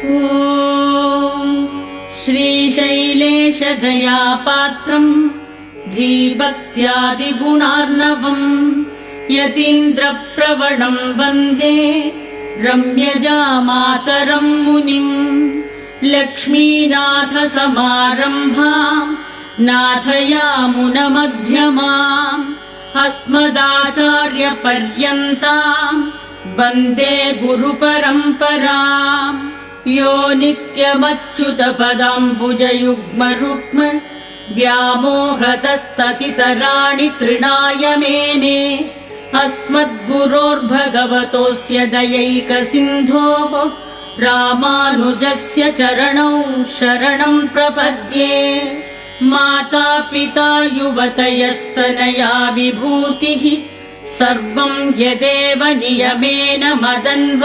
ॐ श्रीशैलेशदयापात्रं धीभक्त्यादिगुणार्णवम् यतीन्द्रप्रवणं वन्दे रम्यजामातरं मुनिम् लक्ष्मीनाथसमारम्भां नाथयामुनमध्यमाम् अस्मदाचार्यपर्यन्तां वन्दे गुरुपरम्पराम् यो नित्यमच्युतपदाम्बुजयुग्मरुक्म व्यामोहतस्ततितराणि तृणाय मेने अस्मद्गुरोर्भगवतोऽस्य दयैकसिन्धोः रामानुजस्य चरणौ शरणं प्रपद्ये। माता पिता युवतयस्तनया विभूतिः सर्वं यदेव नियमेन मदन्व